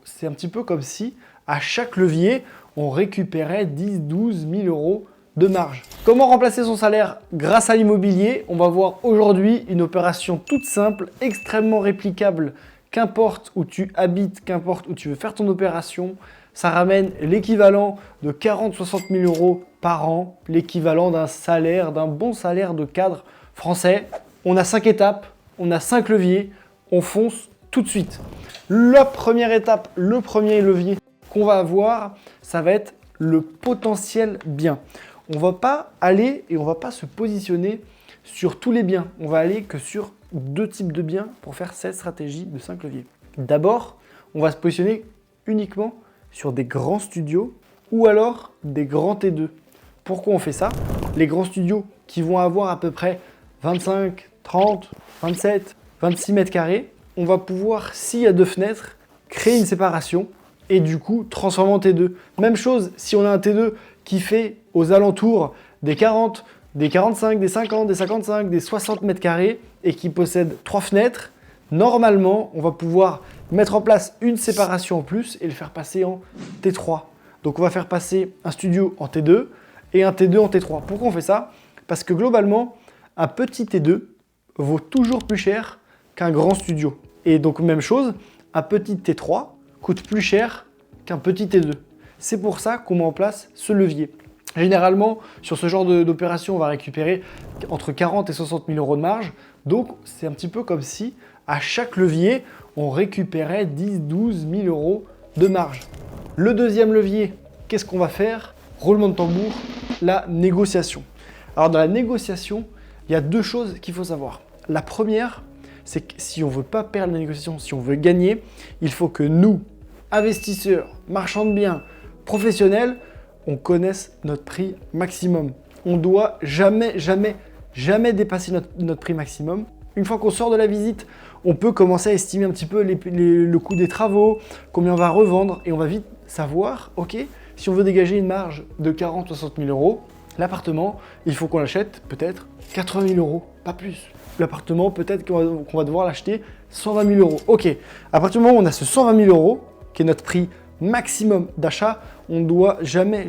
C'est un petit peu comme si à chaque levier, on récupérait 10-12 000 euros de marge. Comment remplacer son salaire grâce à l'immobilier? On va voir aujourd'hui une opération toute simple, extrêmement réplicable. Qu'importe où tu habites, qu'importe où tu veux faire ton opération, ça ramène l'équivalent de 40-60 000 euros par an, l'équivalent d'un salaire, d'un bon salaire de cadre français. On a 5 étapes, on a 5 leviers, on fonce tout de suite. La première étape, le premier levier qu'on va avoir, ça va être le potentiel bien. On ne va pas aller et on ne va pas se positionner sur tous les biens. On va aller que sur 2 types de biens pour faire cette stratégie de 5 leviers. D'abord, on va se positionner uniquement sur des grands studios ou alors des grands T2. Pourquoi on fait ça? Les grands studios qui vont avoir à peu près 25, 30, 27, 26 mètres carrés, on va pouvoir, s'il y a 2 fenêtres, créer une séparation et du coup transformer en T2. Même chose si on a un T2 qui fait aux alentours des 40, des 45, des 50, des 55, des 60 mètres carrés et qui possède 3 fenêtres, normalement, on va pouvoir mettre en place une séparation en plus et le faire passer en T3. Donc on va faire passer un studio en T2 et un T2 en T3. Pourquoi on fait ça? Parce que globalement, un petit T2 vaut toujours plus cher qu'un grand studio. Et donc même chose, un petit T3 coûte plus cher qu'un petit T2. C'est pour ça qu'on met en place ce levier. Généralement, sur ce genre d'opération, on va récupérer entre 40 et 60 000 euros de marge. Donc, c'est un petit peu comme si à chaque levier, on récupérait 10-12 000 euros de marge. Le deuxième levier, qu'est-ce qu'on va faire? Roulement de tambour, la négociation. Alors, dans la négociation, il y a 2 choses qu'il faut savoir. La première, c'est que si on ne veut pas perdre la négociation, si on veut gagner, il faut que nous, investisseurs, marchands de biens, professionnels, on connaisse notre prix maximum. On ne doit jamais dépasser notre prix maximum. Une fois qu'on sort de la visite, on peut commencer à estimer un petit peu le coût des travaux, combien on va revendre et on va vite savoir, ok, si on veut dégager une marge de 40-60 000 euros, l'appartement, il faut qu'on l'achète peut-être 80 000 euros, pas plus. L'appartement, peut-être qu'on va devoir l'acheter 120 000 euros. Ok, à partir du moment où on a ce 120 000 euros, qui est notre prix maximum d'achat, on ne doit jamais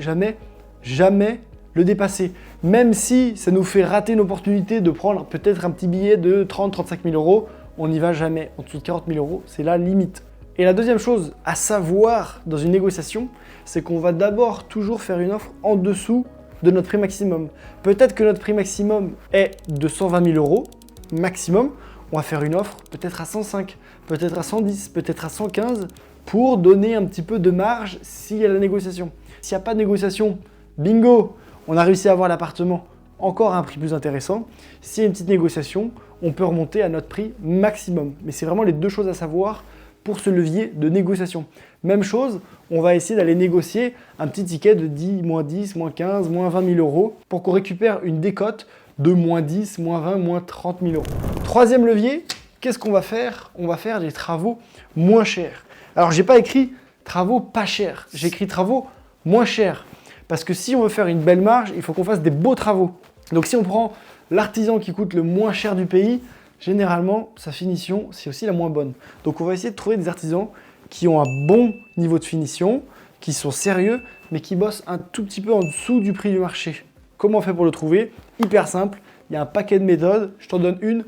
le dépasser. Même si ça nous fait rater une opportunité de prendre peut-être un petit billet de 30-35 000 euros, on n'y va jamais. En dessous de 40 000 euros, c'est la limite. Et la deuxième chose à savoir dans une négociation, c'est qu'on va d'abord toujours faire une offre en dessous de notre prix maximum. Peut-être que notre prix maximum est de 120 000 euros maximum, on va faire une offre peut-être à 105, peut-être à 110, peut-être à 115 pour donner un petit peu de marge s'il y a la négociation. S'il n'y a pas de négociation, bingo, on a réussi à avoir l'appartement encore à un prix plus intéressant. S'il y a une petite négociation, on peut remonter à notre prix maximum. Mais c'est vraiment les 2 choses à savoir pour ce levier de négociation. Même chose, on va essayer d'aller négocier un petit ticket de 10, moins 10, moins 15, moins 20 000 euros pour qu'on récupère une décote de moins 10, moins 20, moins 30 000 euros. Troisième levier, qu'est-ce qu'on va faire? On va faire des travaux moins chers. Alors, j'ai pas écrit travaux pas chers, j'ai écrit travaux moins chers. Parce que si on veut faire une belle marge, il faut qu'on fasse des beaux travaux. Donc, si on prend l'artisan qui coûte le moins cher du pays, généralement, sa finition, c'est aussi la moins bonne. Donc, on va essayer de trouver des artisans qui ont un bon niveau de finition, qui sont sérieux, mais qui bossent un tout petit peu en dessous du prix du marché. Comment on fait pour le trouver? Hyper simple, il y a un paquet de méthodes, je t'en donne une.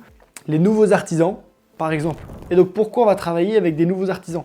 Les nouveaux artisans, par exemple. Et donc, pourquoi on va travailler avec des nouveaux artisans?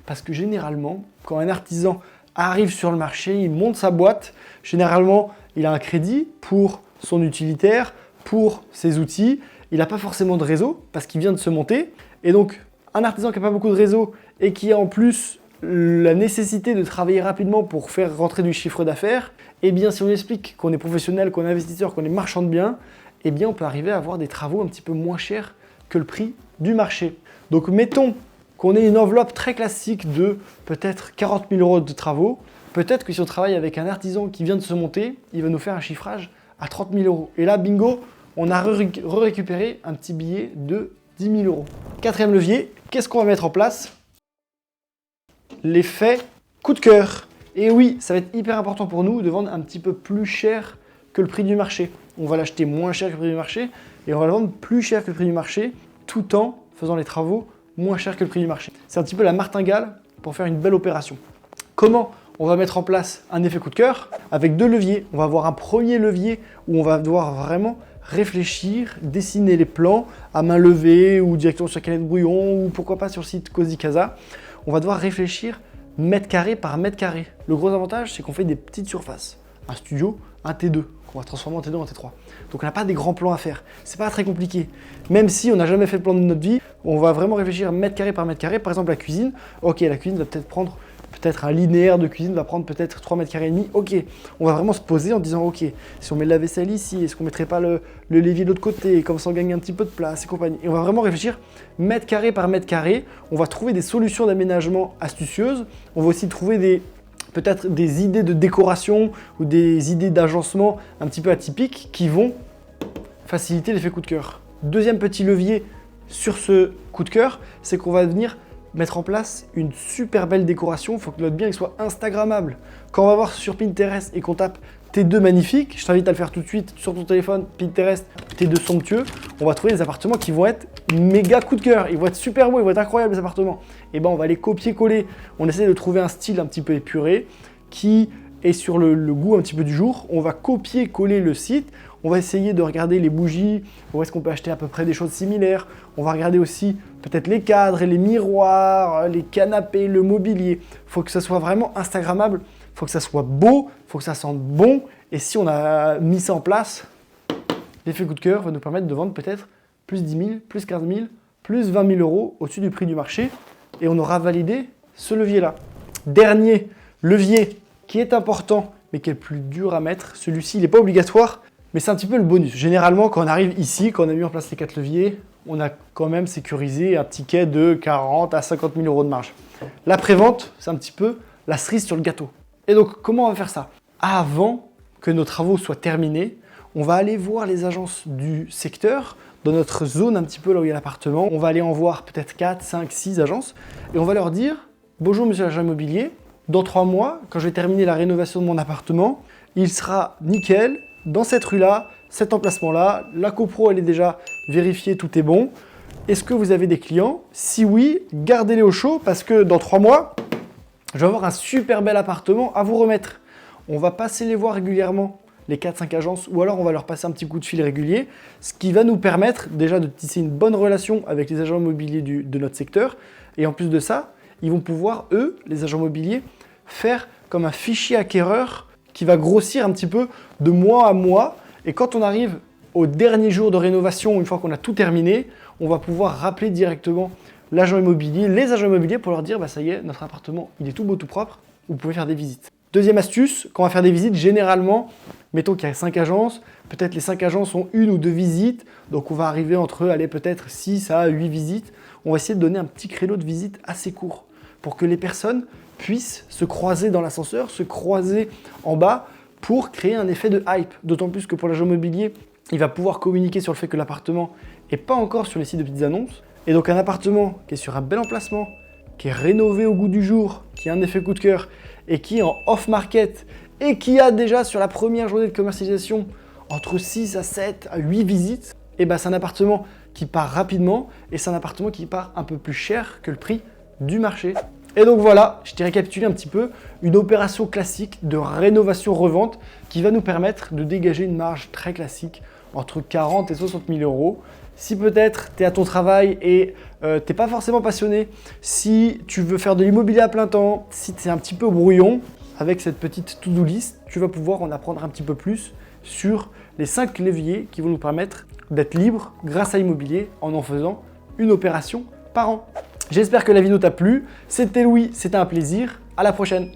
Parce que généralement, quand un artisan arrive sur le marché, il monte sa boîte, généralement, il a un crédit pour son utilitaire, pour ses outils, il n'a pas forcément de réseau parce qu'il vient de se monter. Et donc, un artisan qui n'a pas beaucoup de réseau et qui a en plus la nécessité de travailler rapidement pour faire rentrer du chiffre d'affaires, eh bien, si on explique qu'on est professionnel, qu'on est investisseur, qu'on est marchand de biens, eh bien, on peut arriver à avoir des travaux un petit peu moins chers que le prix du marché. Donc, mettons qu'on ait une enveloppe très classique de peut-être 40 000 euros de travaux. Peut-être que si on travaille avec un artisan qui vient de se monter, il va nous faire un chiffrage à 30 000 euros. Et là, bingo, on a récupéré un petit billet de 10 000 euros. Quatrième levier, qu'est-ce qu'on va mettre en place? L'effet coup de cœur. Et oui, ça va être hyper important pour nous de vendre un petit peu plus cher que le prix du marché. On va l'acheter moins cher que le prix du marché et on va le vendre plus cher que le prix du marché tout en faisant les travaux moins cher que le prix du marché. C'est un petit peu la martingale pour faire une belle opération. Comment on va mettre en place un effet coup de cœur? Avec 2 leviers. On va avoir un premier levier où on va devoir vraiment réfléchir, dessiner les plans à main levée ou directement sur Canette Brouillon ou pourquoi pas sur le site Cozy Casa. On va devoir réfléchir mètre carré par mètre carré. Le gros avantage, c'est qu'on fait des petites surfaces. Un studio, un T2, qu'on va transformer en T2 en T3. Donc on n'a pas des grands plans à faire. C'est pas très compliqué. Même si on n'a jamais fait de plan de notre vie, on va vraiment réfléchir mètre carré par mètre carré. Par exemple, la cuisine. Ok, la cuisine va peut-être prendre un linéaire de cuisine va prendre peut-être 3 mètres carrés et demi. Ok, on va vraiment se poser en disant ok, si on met la vaisselle ici, est-ce qu'on mettrait pas le l'évier de l'autre côté, comme ça on gagne un petit peu de place et compagnie. Et on va vraiment réfléchir mètre carré par mètre carré. On va trouver des solutions d'aménagement astucieuses. On va aussi trouver peut-être des idées de décoration ou des idées d'agencement un petit peu atypiques qui vont faciliter l'effet coup de cœur. Deuxième petit levier sur ce coup de cœur, c'est qu'on va venir mettre en place une super belle décoration. Il faut que notre bien il soit instagrammable. Quand on va voir sur Pinterest et qu'on tape T2 magnifique, je t'invite à le faire tout de suite sur ton téléphone, Pinterest, T2 somptueux, on va trouver des appartements qui vont être méga coup de cœur. Ils vont être super beaux, ils vont être incroyables les appartements. Et ben on va les copier-coller. On essaie de trouver un style un petit peu épuré qui est sur le goût un petit peu du jour. On va copier-coller le site. On va essayer de regarder les bougies, où est-ce qu'on peut acheter à peu près des choses similaires. On va regarder aussi peut-être les cadres, les miroirs, les canapés, le mobilier. Il faut que ça soit vraiment instagrammable, il faut que ça soit beau, il faut que ça sente bon. Et si on a mis ça en place, l'effet coup de cœur va nous permettre de vendre peut-être plus 10 000, plus 15 000, plus 20 000 euros au-dessus du prix du marché. Et on aura validé ce levier-là. Dernier levier qui est important, mais qui est le plus dur à mettre. Celui-ci, il n'est pas obligatoire. Mais c'est un petit peu le bonus. Généralement, quand on arrive ici, quand on a mis en place les 4 leviers, on a quand même sécurisé un ticket de 40 à 50 000 euros de marge. La prévente, c'est un petit peu la cerise sur le gâteau. Et donc, comment on va faire ça? Avant que nos travaux soient terminés, on va aller voir les agences du secteur, dans notre zone un petit peu là où il y a l'appartement. On va aller en voir peut-être 4, 5, 6 agences et on va leur dire « Bonjour monsieur l'agent immobilier, dans 3 mois, quand je vais terminer la rénovation de mon appartement, il sera nickel, dans cette rue-là, cet emplacement-là, la copro elle est déjà vérifiée, tout est bon. Est-ce que vous avez des clients? Si oui, gardez-les au chaud parce que dans 3 mois, je vais avoir un super bel appartement à vous remettre. On va passer les voir régulièrement, les 4-5 agences, ou alors on va leur passer un petit coup de fil régulier, ce qui va nous permettre déjà de tisser une bonne relation avec les agents immobiliers de notre secteur. Et en plus de ça, ils vont pouvoir, eux, les agents immobiliers, faire comme un fichier acquéreur qui va grossir un petit peu de mois à mois. Et quand on arrive au dernier jour de rénovation, une fois qu'on a tout terminé, on va pouvoir rappeler directement l'agent immobilier, les agents immobiliers pour leur dire bah, « ça y est, notre appartement, il est tout beau, tout propre, vous pouvez faire des visites ». Deuxième astuce, quand on va faire des visites, généralement, mettons qu'il y a 5 agences, peut-être les 5 agences ont 1 ou 2 visites, donc on va arriver entre, allez, peut-être 6 à 8 visites. On va essayer de donner un petit créneau de visite assez court pour que les personnes puissent se croiser dans l'ascenseur, se croiser en bas pour créer un effet de hype. D'autant plus que pour l'agent immobilier, il va pouvoir communiquer sur le fait que l'appartement n'est pas encore sur les sites de petites annonces. Et donc un appartement qui est sur un bel emplacement, qui est rénové au goût du jour, qui a un effet coup de cœur et qui est en off-market et qui a déjà sur la première journée de commercialisation entre 6 à 7 à 8 visites, et ben c'est un appartement qui part rapidement et c'est un appartement qui part un peu plus cher que le prix du marché. Et donc voilà, je t'ai récapitulé un petit peu une opération classique de rénovation-revente qui va nous permettre de dégager une marge très classique entre 40 et 60 000 euros. Si peut-être tu es à ton travail et tu n'es pas forcément passionné, si tu veux faire de l'immobilier à plein temps, si tu es un petit peu brouillon, avec cette petite to-do list, tu vas pouvoir en apprendre un petit peu plus sur les 5 leviers qui vont nous permettre d'être libre grâce à l'immobilier en faisant une opération par an. J'espère que la vidéo t'a plu. C'était Louis, c'était un plaisir. À la prochaine.